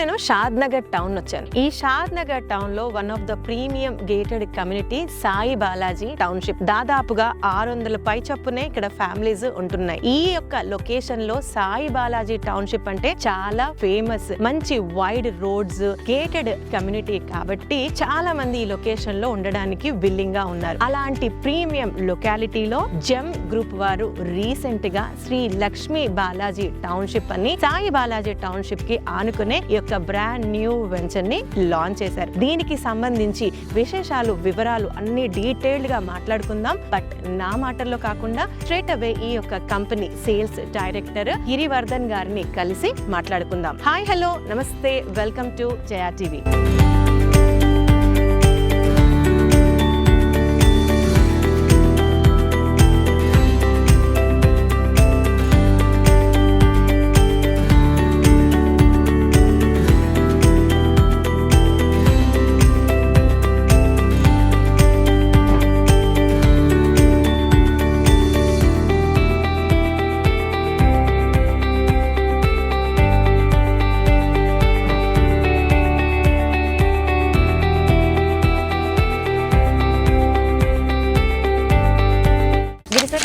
నేను షాద్ నగర్ టౌన్ వచ్చాను. ఈ షాద్ నగర్ టౌన్ లో one of the premium gated community Sai Balaji township. దాదాపుగా 600 పై చొప్పునే ఇక్కడ ఫ్యామిలీస్ ఉంటున్నాయి. ఈ యొక్క లొకేషన్ లో సాయి బాలాజీ టౌన్షిప్ అంటే చాలా ఫేమస్. మంచి వైడ్ రోడ్స్, గేటెడ్ కమ్యూనిటీ కాబట్టి చాలా మంది ఈ లొకేషన్ లో ఉండడానికి విల్లింగ్ గా ఉన్నారు. అలాంటి ప్రీమియం లొకాలిటీలో జెమ్ గ్రూప్ వారు రీసెంట్ గా శ్రీ లక్ష్మీ బాలాజీ టౌన్షిప్ అని సాయి బాలాజీ టౌన్షిప్ కి ఆనుకునే ఈ యొక్క బ్రాండ్ న్యూ వెంచర్ ని లాంచ్ చేశారు. దీనికి సంబంధించి విశేషాలు, వివరాలు అన్ని డీటెయిల్డ్ గా మాట్లాడుకుందాం. బట్ నా మాటల్లో కాకుండా స్ట్రేట్ అవే ఈ యొక్క కంపెనీ సేల్స్ డైరెక్టర్ గిరివర్ధన్ గారిని కలిసి మాట్లాడుకుందాం. Hi, hello, namaste, welcome to Jaya TV.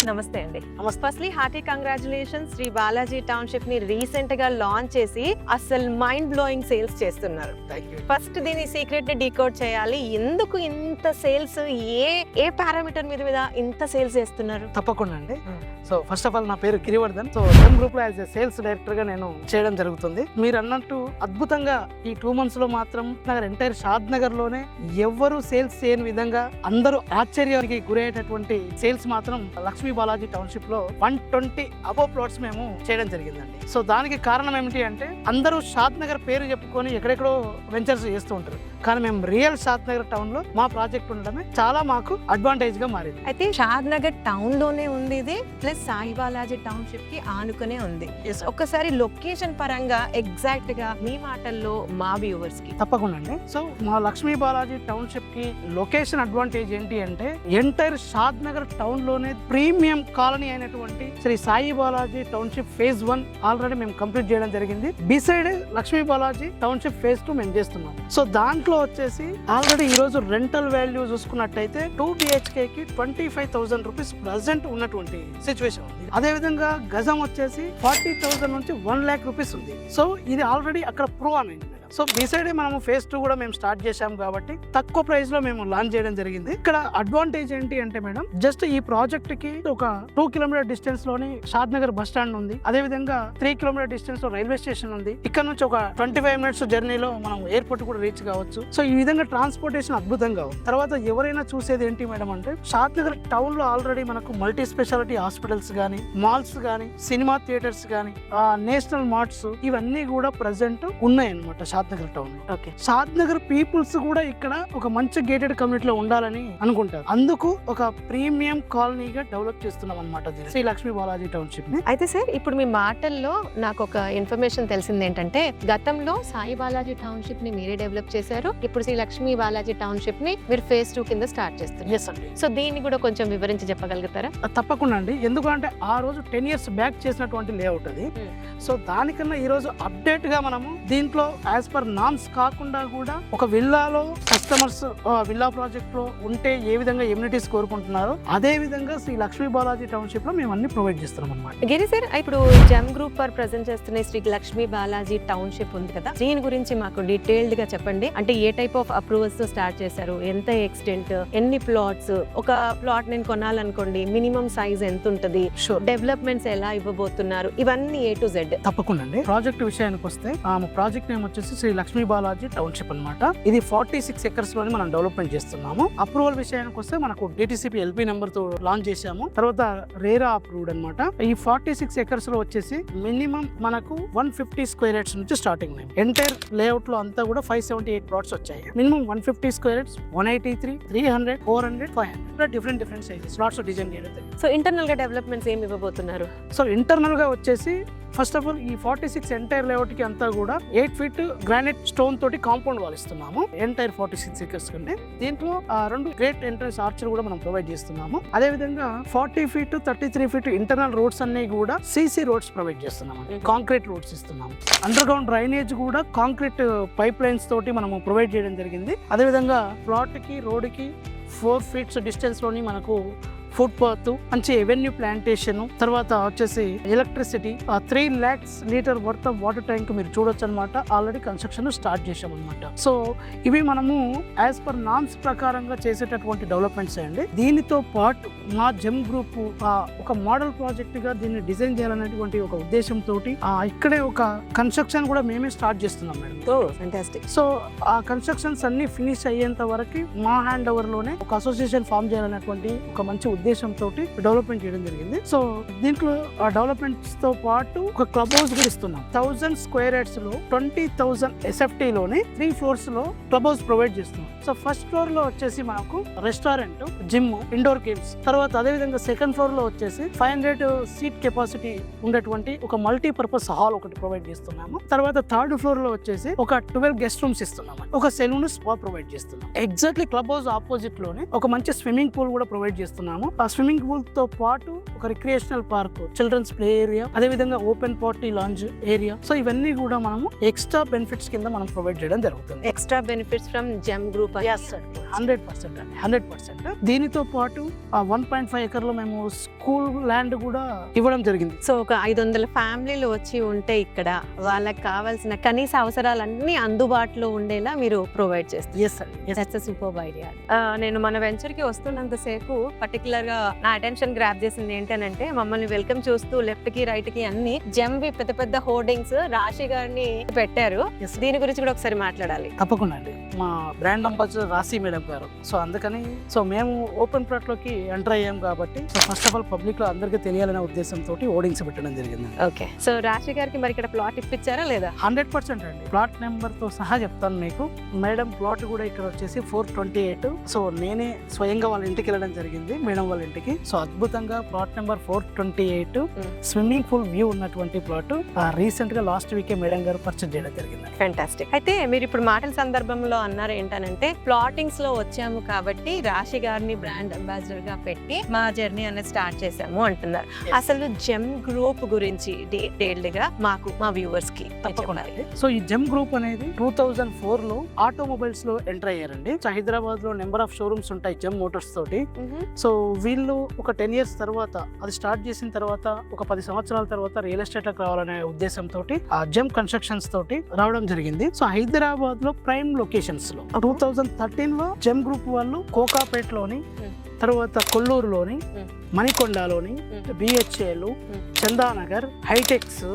Namaste అండి. Firstly hearty congratulations. Sri Balaji township ని రీసెంట్ గా లాంచ్ చేసి అసలు మైండ్ బ్లోయింగ్ సేల్స్ చేస్తున్నారు. ఫస్ట్ దీని సీక్రెట్ ని డీకోడ్ చేయాలి. ఎందుకు ఇంత సేల్స్, ఏ పారామీటర్ మీద ఇంత సేల్స్ చేస్తున్నారు? తప్పకుండా అండి. సో ఫస్ట్ ఆఫ్ ఆల్ నా పేరు గిరివర్ధన్. సో జెమ్ గ్రూప్ లో యాజ్ ఎ సేల్స్ డైరెక్టర్ గా నేను చేయడం జరుగుతుంది. మీరు అన్నట్టు అద్భుతంగా ఈ 2 months లో మాత్రం ఎంటైర్ షాద్ నగర్ లోనే ఎవ్వరు సేల్స్ చేయని విధంగా అందరూ ఆశ్చర్యానికి గురయ్యేటటువంటి సేల్స్ మాత్రం లక్ష్మీ బాలాజీ టౌన్షిప్ లో 120 అబోవ్ ప్లాట్స్ మేము చేయడం జరిగిందండి. సో దానికి కారణం ఏమిటి అంటే అందరూ షాద్ నగర్ పేరు చెప్పుకొని ఎక్కడెక్కడో వెంచర్స్ చేస్తూ ఉంటారు. కానీ మేము రియల్ షాద్ నగర్ టౌన్ లో మా ప్రాజెక్ట్ ఉండడమే చాలా మాకు అడ్వాంటేజ్ గా మారింది. అయితే షాద్ నగర్ టౌన్ లోనే ఉంది ఇది, ప్లస్ సాయి బాలాజీ టౌన్షిప్ కి ఆనుకునే ఉంది. ఒక్కసారి లొకేషన్ పరంగా ఎగ్జాక్ట్ గా మీ మాటల్లో మా వ్యూవర్స్ కి. తప్పకుండా అండి. సో మా లక్ష్మీ బాలాజీ టౌన్షిప్ కి లొకేషన్ అడ్వాంటేజ్ ఏంటి అంటే ఎంటైర్ షాద్ నగర్ టౌన్ లోనే ప్రీమియం కాలనీ అయినటువంటి Sri Sai Balaji township phase 1 already మేము కంప్లీట్ చేయడం జరిగింది. Beside Lakshmi Balaji township phase 2 మేము చేస్తున్నాం. సో దాంట్లో వచ్చేసి ఆల్రెడీ ఈ రోజు రెంటల్ వాల్యూ చూసుకున్నట్టయితే 2 BHK కి 25,000 రూపీస్ ప్రజెంట్ ఉన్నటువంటి సిచ్యువేషన్ ఉంది. అదే విధంగా గజం వచ్చేసి 40,000 నుంచి 1 lakh రూపీస్ ఉంది. సో ఇది ఆల్రెడీ అక్కడ ప్రూవ్ అనేది. సో బిసైడ్ మనము ఫేజ్ 2 కూడా మేము స్టార్ట్ చేశాం కాబట్టి తక్కువ ప్రైస్ లో మేము లాంచ్ చేయడం జరిగింది. ఇక్కడ అడ్వాంటేజ్ ఏంటి అంటే మేడం, జస్ట్ ఈ ప్రాజెక్ట్ కి ఒక 2 kilometer డిస్టెన్స్ లోని షాద్ నగర్ బస్ స్టాండ్ ఉంది. అదే విధంగా 3 kilometer డిస్టెన్స్ లో రైల్వే స్టేషన్ ఉంది. ఇక్కడ నుంచి ఒక 25 minutes జర్నీలో మనం ఎయిర్పోర్ట్ కూడా రీచ్ కావచ్చు. సో ఈ విధంగా ట్రాన్స్పోర్టేషన్ అద్భుతంగా ఉంది. తర్వాత ఎవరైనా చూసేది ఏంటి మేడం అంటే షాద్ నగర్ టౌన్ లో ఆల్రెడీ మనకు మల్టీ స్పెషాలిటీ హాస్పిటల్స్ గానీ, మాల్స్ గానీ, సినిమా థియేటర్స్ గానీ, నేషనల్ మార్ట్స్ ఇవన్నీ కూడా ప్రజెంట్ ఉన్నాయి అన్నమాట షాద్ నగర్ టౌన్ లో. షాద్ నగర్ పీపుల్స్ కూడా ఇక్కడ ఒక మంచి గేటెడ్ కమ్యూనిటీలో ఉండాలని అనుకుంటారు. అందుకు ఒక ప్రీమియం కాలనీగా డెవలప్ చేస్తున్నాం అన్నమాట శ్రీ లక్ష్మీ బాలాజీ టౌన్షిప్ ని. అయితే సార్, ఇప్పుడు మీ మాటల్లో నాకు ఒక ఇన్ఫర్మేషన్ తెలిసింది ఏంటంటే గతంలో సాయి బాలాజీ టౌన్షిప్ ని మీరే డెవలప్ చేశారు. ఇప్పుడు శ్రీ లక్ష్మీ బాలాజీ టౌన్షిప్ ని మీరు ఫేజ్ 2 కింద స్టార్ట్ చేస్తారు. ఎస్ అండి. సో దీన్ని కూడా కొంచెం వివరించి చెప్పగలుగుతారా? తప్పకుండా అండి. ఎందుకంటే ఆ రోజు 10 years బ్యాక్ చేసినటువంటి లేఅవుట్ అది. సో దానికన్నా ఈ రోజు అప్డేట్ గా మనము దీంట్లో యాజ్ పర్ నామ్స్ కాకుండా కూడా ఒక విల్లాలో కస్టమర్స్ విల్లా ప్రాజెక్ట్ లో ఉంటే ఏ విధంగా ఎమ్యూనిటీస్ కోరుకుంటున్నారో అదే విధంగా శ్రీ లక్ష్మీ బాలాజీ టౌన్షిప్ లో మేము అన్ని ప్రొవైడ్ చేస్తున్నాం అన్నమాట. గిరి సార్, ఇప్పుడు జెమ్ గ్రూప్ వారు ప్రెజెంట్ చేస్తున్న శ్రీ లక్ష్మీ బాలాజీ టౌన్షిప్ ఉంది కదా, దీని గురించి మాకు డీటెయిల్డ్ గా చెప్పండి. అంటే ఏ టైప్ ఆఫ్ అప్రూవల్స్ తో స్టార్ట్ చేశారు, ఎంత ఎక్స్టెంట్, ఎన్ని ప్లాట్స్, ఒక ప్లాట్ నేను కొనాలనుకోండి మినిమం సైజ్ ఎంత ఉంటుంది, డెవలప్మెంట్స్ ఎలా ఇవ్వబోతున్నారు, ఇవన్నీ A to Z. తప్పకుండా అండి. ప్రాజెక్ట్ విషయానికి వస్తే ప్రాజెక్ట్ నేమ్ వచ్చేసి శ్రీ లక్ష్మీ బాలాజీ టౌన్షిప్ అన్నమాట. ఇది 46 acres లోని మనం డెవలప్మెంట్ చేస్తున్నాము. అప్రూవల్ విషయానికి వస్తే మనకు DTCP LP నెంబర్ తో లాంచ్ చేశాము. తర్వాత రేరా అప్రూవ్డ్ అన్నమాట. ఈ 46 acres లో వచ్చేసి మినిమం మనకు 150 square acres నుంచి స్టార్టింగ్. ఎంటైర్ లేఅవుట్ లో అంతా కూడా 578 plots వచ్చాయి. Minimum 150 square acres, 183, 300, 400, 500 different sizes plots design చేయడం. సో ఇంటర్నల్ గా డెవలప్మెంట్స్ ఏమి ఇవ్వబోతున్నారు? సో ఇంటర్నల్ గా వచ్చేసి ఫస్ట్ ఆఫ్ ఆల్ ఈ 46 ఎంటైర్ లేఅవుట్ కి అంతా కూడా 8 ఫీట్ గ్రానైట్ స్టోన్ తోటి కాంపౌండ్ వాల్ ఇస్తున్నాము ఎంటైర్ 46 ఎకర్స్ కంటే. దీంట్లో 2 గ్రేట్ ఎంట్రన్స్ ఆర్చర్ కూడా మనం ప్రొవైడ్ చేస్తున్నాము. అదే విధంగా 40 ఫీట్ 33 ఫీట్ ఇంటర్నల్ రోడ్స్ అన్ని కూడా సీసీ రోడ్స్ ప్రొవైడ్ చేస్తున్నాము, కాంక్రీట్ రోడ్స్ ఇస్తున్నాము. అండర్ గ్రౌండ్ డ్రైనేజ్ కూడా కాంక్రీట్ పైప్ లైన్స్ తోటి మనము ప్రొవైడ్ చేయడం జరిగింది. అదే విధంగా ప్లాట్ కి రోడ్ కి 4 ఫీట్స్ డిస్టెన్స్ లోని మనకు ఫుట్ పాత్, మంచి ఎవెన్యూ ప్లాంటేషన్, తర్వాత వచ్చేసి electricity, 3 lakhs litre worth of water tank మీరు చూడొచ్చు అనమాట. ఆల్రెడీ కన్స్ట్రక్షన్ స్టార్ట్ చేసాం అనమాట. సో ఇవి మనము యాజ్ పర్ నామ్స్ ప్రకారంగా చేసేటటువంటి డెవలప్మెంట్స్ అండి. దీనితో పాటు మా జెమ్ గ్రూప్ ఒక మోడల్ ప్రాజెక్ట్ గా దీన్ని డిజైన్ చేయాలనేటువంటి ఒక ఉద్దేశంతో ఇక్కడే ఒక కన్స్ట్రక్షన్ కూడా మేమే స్టార్ట్ చేస్తున్నాం మేడం. ఫ్యాంటాస్టిక్. సో ఆ కన్స్ట్రక్షన్స్ అన్ని ఫినిష్ అయ్యేంత వరకు మా హ్యాండ్ ఓవర్ లోనే ఒక అసోసియేషన్ ఫామ్ చేయాలనేటువంటి ఒక మంచి ఉద్దేశంతో డెవలప్మెంట్ చేయడం జరిగింది. సో దీంట్లో ఆ డెవలప్మెంట్స్ తో పాటు ఒక క్లబ్ హౌస్ కూడా ఇస్తున్నాం. 1000 స్క్వేర్ యార్డ్స్ లో 20,000 SFT లోని 3 floors లో క్లబ్ హౌస్ ప్రొవైడ్ చేస్తున్నాం. సో ఫస్ట్ ఫ్లోర్ లో వచ్చేసి మనకు రెస్టారెంట్, జిమ్, ఇండోర్ గేమ్స్, తర్వాత అదే విధంగా సెకండ్ ఫ్లోర్ లో వచ్చేసి 500 సీట్ కెపాసిటీ ఉండేటువంటి ఒక మల్టీపర్పస్ హాల్ ఒకటి ప్రొవైడ్ చేస్తున్నాము. తర్వాత థర్డ్ ఫ్లోర్ లో వచ్చేసి ఒక 12 గెస్ట్ రూమ్స్ ఇస్తున్నాము. ఒక సెలూన్, స్పా ప్రొవైడ్ చేస్తున్నాం. ఎగ్జాక్ట్లీ క్లబ్ హౌస్ ఆపోజిట్ లోనే ఒక మంచి స్విమ్మింగ్ పూల్ కూడా ప్రొవైడ్ చేస్తున్నాము. ఆ స్విమ్మింగ్ పూల్ తో పాటు ఒక recreational park, children's play area, అదే విధంగా open party lounge area. So ఇవన్నీ కూడా మనము ఎక్స్ట్రా బెనిఫిట్స్ కింద మనం ప్రొవైడ్ చేయడం జరుగుతుంది. Extra benefits from gem group. 100% అండి, 100%. దీనితో పాటు 1.5 ఎకర్లో మేము స్కూల్ ల్యాండ్ కూడా ఇవ్వడం జరిగింది. సో ఒక 500 ఫ్యామిలీలు వచ్చి ఉంటే ఇక్కడ వాళ్ళకి కావాల్సిన కనీస అవసరాలన్నీ అందుబాటులో ఉండేలా మీరు ప్రొవైడ్ చేస్తారు. That's super idea. నేను మన వెంచర్ కి వస్తున్నంతసేపు పర్టికులర్ గా నా అటెన్షన్ గ్రాప్ చేసింది ఏంటంటే మమ్మల్ని వెల్కమ్ చూస్తూ లెఫ్ట్ కి రైట్ కి అన్ని జెమ్వి పెద్ద పెద్ద హోర్డింగ్స్ రాశి గారిని పెట్టారు. దీని గురించి కూడా ఒకసారి మాట్లాడాలి. తప్పకుండా అండి. మా బ్రాండ్ అంబాసిడర్ రాశి మేడం గారు. సో అందుకని మేము ఓపెన్ ప్లాట్ లోకి ఎంటర్ అయ్యాం కాబట్టి ఫస్ట్ ఆఫ్ ఆల్ పబ్లిక్ లో అందరికీ తెలియాలనే ఉద్దేశంతో హోర్డింగ్స్ పెట్టడం జరిగింది. ఓకే. సో రాశి గారికి మరి ఇక్కడ ప్లాట్ ఇప్పించారా లేదా? 100% అండి. ప్లాట్ నెంబర్ తో సహా చెప్తాను మీకు. మేడం ప్లాట్ కూడా ఇక్కడ వచ్చేసి 428. సో నేనే స్వయంగా వాళ్ళ ఇంటికి వెళ్ళడం జరిగింది, మేడం వాళ్ళ ఇంటికి. సో అద్భుతంగా plot number 428 swimming pool view ఉన్నటువంటి ప్లాట్ రీసెంట్ గా లాస్ట్ వీకే మేడం గారు పర్చేజ్ చేయడం జరిగింది. ఫ్యాంటాస్టిక్. అయితే మీరు ఇప్పుడు మాటల సందర్భంలో అన్నారు ఏంటంటే ప్లాటింగ్స్ లో వచ్చాము కాబట్టి రాశి గారిని బ్రాండ్ అంబాసిడర్ గా పెట్టి మా జర్నీ అనేది స్టార్ట్ చేసాము అంటున్నారు. అసలు జెమ్ గ్రూప్ గురించి డీటెయిల్డ్ గా మాకు మా వ్యూవర్స్ కి తప్పకుండా. సో ఈ జెమ్ గ్రూప్ అనేది 2004 లో ఆటోమొబైల్స్ లో ఎంటర్ అయ్యారండి. హైదరాబాద్ లో నెంబర్ ఆఫ్ షోరూమ్స్ ఉంటాయి జెమ్ మోటార్స్ తోటి. సో వీళ్ళు ఒక 10 years తర్వాత అది స్టార్ట్ చేసిన తర్వాత ఒక 10 సంవత్సరాల తర్వాత రియల్ ఎస్టేట్ లకు రావాలనే ఉద్దేశంతో ఆ జెమ్ కన్స్ట్రక్షన్స్ తోటి రావడం జరిగింది. సో హైదరాబాద్ లో ప్రైమ్ లొకేషన్స్ లో 2013 లో జెమ్ గ్రూప్ వాళ్ళు కోకాపేట్ లోని, తర్వాత కొల్లూరులోని, మణికొండలోని, బిహెచ్ఏలు, చందానగర్, హైటెక్స్,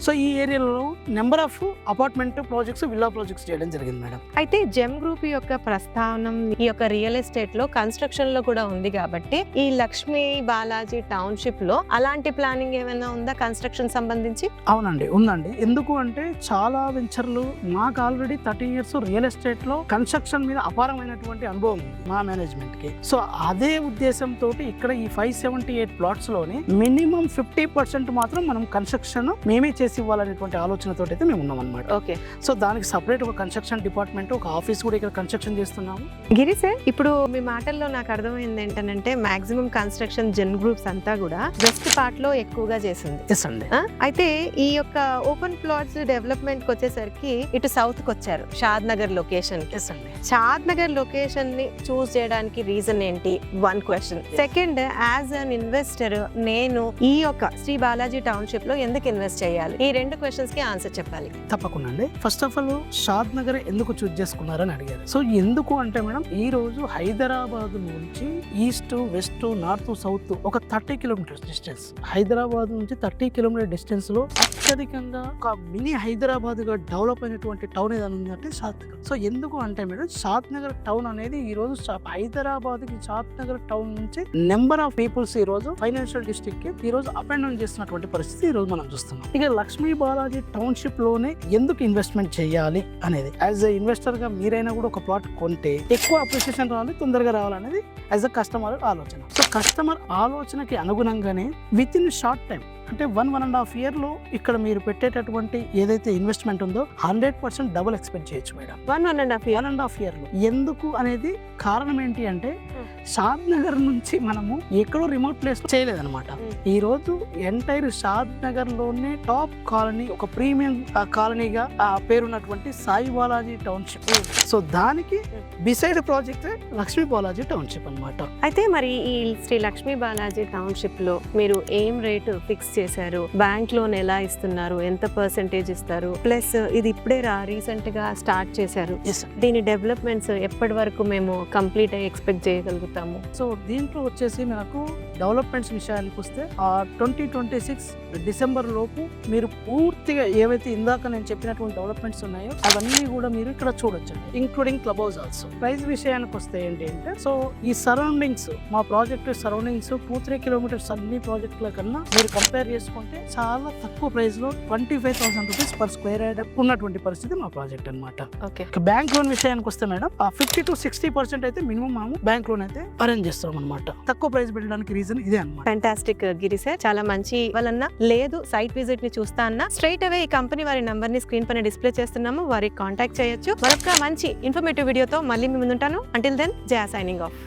సో ఈ ఏరియాలో number of apartment projects, villa projects చేయడం జరిగింది మేడం. అయితే జెమ్ గ్రూప్ యొక్క ప్రస్థానం ఈ యొక్క రియల్ ఎస్టేట్ లో కన్స్ట్రక్షన్ లో కూడా ఉంది కాబట్టి ఈ లక్ష్మీ బాలాజీ టౌన్షిప్ లో అలాంటి ప్లానింగ్ ఏమైనా ఉందా కన్స్ట్రక్షన్ సంబంధించి? అవునండి, ఉందండి. ఎందుకు అంటే చాలా వెంచర్లు మాకు ఆల్రెడీ 30 years రియల్ ఎస్టేట్ లో కన్స్ట్రక్షన్ మీద అపారమైనటువంటి అనుభవం ఉంది మా మేనేజ్మెంట్ కి. సో అదే ఉద్దేశంతో ఇక్కడ ఈ 578 ప్లాట్స్ లోని మినిమం 50% మాత్రం మనం కన్స్ట్రక్షన్ మేమే చేసి ఇవ్వాలనేటువంటి ఆలోచనతో అయితే మేము ఉన్నాం అనమాట. ఓకే. సో దానికి సపరేట్ ఒక కన్స్ట్రక్షన్ డిపార్ట్మెంట్, ఒక ఆఫీస్ కూడా ఇక్కడ కన్స్ట్రక్షన్ చేస్తున్నాము. గిరి సార్, ఇప్పుడు మీ మాటల్లో నాకు అర్థమైంది ఏంటంటే మాక్సిమం కన్స్ట్రక్షన్ జెన్ గ్రూప్స్ అంతా కూడా వెస్ట్ పార్ట్ లో ఎక్కువగా చేసింది. ఎస్ అండి. అయితే ఈ యొక్క ఓపెన్ ప్లాట్స్ డెవలప్మెంట్ కి వచ్చేసరికి ఇటు సౌత్ కి వచ్చారు, షాద్ నగర్ లొకేషన్. ఎస్ అండి. షాద్ నగర్ లొకేషన్ ని చూస్ చేయడానికి రీజన్ ఏంటి? One question. Second, as an investor నేను ఈ యొక్క శ్రీ బాలాజీ టౌన్షిప్ లో ఎందుకు ఇన్వెస్ట్ చేయాలి? ఈ 2 questions కి ఆన్సర్ చెప్పాలి. తప్పకుండా అండి. ఫస్ట్ ఆఫ్ ఆల్ షాద్ నగర్ ఎందుకు చూస్ చేసుకున్నారని అడిగారు. సో ఎందుకు అంటే మేడం, ఈ రోజు హైదరాబాద్ నుంచి ఈస్ట్, వెస్ట్, నార్త్, సౌత్ ఒక 30 kilometers డిస్టెన్స్. హైదరాబాద్ నుంచి 30 kilometer డిస్టెన్స్ లో అత్యధికంగా ఒక మినీ హైదరాబాద్ గా డెవలప్ అయినటువంటి టౌన్ ఏదైనా ఉందంటే షాద్ నగర్. సో ఎందుకు అంటే మేడం, షాద్ నగర్ టౌన్ అనేది ఈ రోజు హైదరాబాద్ కి షాద్ నగర్ టౌన్ నుంచి నెంబర్ ఆఫ్ పీపుల్స్ ఈ రోజు ఫైనాన్షియల్ డిస్ట్రిక్ట్ కి ఈ రోజు అప్ అండ్ డౌన్ చేస్తున్నటువంటి పరిస్థితి ఈ రోజు మనం చూస్తున్నాం. ఇక లక్ష్మీ బాలాజీ టౌన్షిప్ లోనే ఎందుకు ఇన్వెస్ట్మెంట్ చేయాలి అనేది, యాజ్ ఎ ఇన్వెస్టర్ గా మీరైనా కూడా ఒక ప్లాట్ కొంటే ఎక్కువ అప్రిషియేషన్ రావాలి, తొందరగా రావాలనేది యాజ్ ఎ కస్టమర్ ఆలోచన. సో కస్టమర్ ఆలోచనకి అనుగుణంగానే విత్ ఇన్ షార్ట్ టైం అంటే 1.5 year ఇక్కడ మీరు పెట్టేటటువంటి ఏదైతే ఇన్వెస్ట్మెంట్ ఉందో 100% డబుల్ ఎక్స్పెక్ట్ చేయొచ్చు మేడం. 1.5 years. 1.5 year ఎందుకు అనేది కారణం ఏంటి అంటే షాద్ నగర్ నుంచి మనము ఎక్కడో రిమోట్ ప్లేస్ లో చేయలేదన్నమాట. ఈ రోజు ఎంటైర్ షాద్ నగర్ లోనే టాప్ కాలనీ, ఒక ప్రీమియం కాలనీగా పేరున్నటువంటి సాయి బాలాజీ టౌన్షిప్. సో దానికి beside project Lakshmi Balaji township అన్నమాట. అయితే మరి ఈ శ్రీ లక్ష్మీ బాలాజీ టౌన్షిప్ లో మీరు ఏం రేటు ఫిక్స్ చేశారు, బ్యాంక్ లోన్ ఎలా ఇస్తున్నారు, ఎంత పర్సెంటేజ్ ఇస్తారు, ప్లస్ ఇది ఇప్పుడే రీసెంట్ గా స్టార్ట్ చేశారు, దీని డెవలప్మెంట్స్ ఎప్పటి వరకు మేము కంప్లీట్ అయ్యి ఎక్స్పెక్ట్ చేయగలుగుతాము? సో దీంట్లో వచ్చేసి మనకు డెవలప్మెంట్స్ విషయానికి వస్తే 2026 డిసెంబర్ లోపు మీరు పూర్తిగా ఏవైతే ఇందాక నేను చెప్పినటువంటి డెవలప్మెంట్స్ ఉన్నాయో అవన్నీ కూడా మీరు ఇక్కడ చూడొచ్చు, including club house also. Price విషయానికి వస్తే ఏంటి అంటే, సో ఈ సరౌండింగ్స్, మా ప్రాజెక్ట్ సరౌండింగ్స్ 2-3 kilometers అన్ని ప్రాజెక్టుల కన్నా మీరు కంపేర్ చేసుకుంటే చాలా తక్కువ ప్రైస్ లో 25,000 rupees per square yard ఉన్నటువంటి పరిస్థితి మా ప్రాజెక్ట్ అనమాట. ఓకే. బ్యాంక్ లోన్ విషయానికి వస్తే మేడం 50 to 60% అయితే మినిమం మేము బ్యాంక్ లోన్ అయితే అరేంజ్ చేస్తాం అనమాట. తక్కువ ప్రైస్ పెట్టడానికి రీజన్ ఇదే అనమాట. ఫ్యాంటాస్టిక్ గిరి సార్, చాలా మంచి వాళ్ళన్నా లేదు సైట్ విజిట్ ని చూస్తా అన్నా స్ట్రైట్ అవే ఈ కంపెనీ వారి నంబర్ ని స్క్రీన్ పైన డిస్ప్లే చేస్తున్నాము, వారికి కాంటాక్ట్ చేయొచ్చు. మరొక మంచి ఇన్ఫర్మేటివ్ వీడియోతో మళ్ళీ మీ ముందుంటాను. అంటిల్ దెన్, జయ సైనింగ్ ఆఫ్.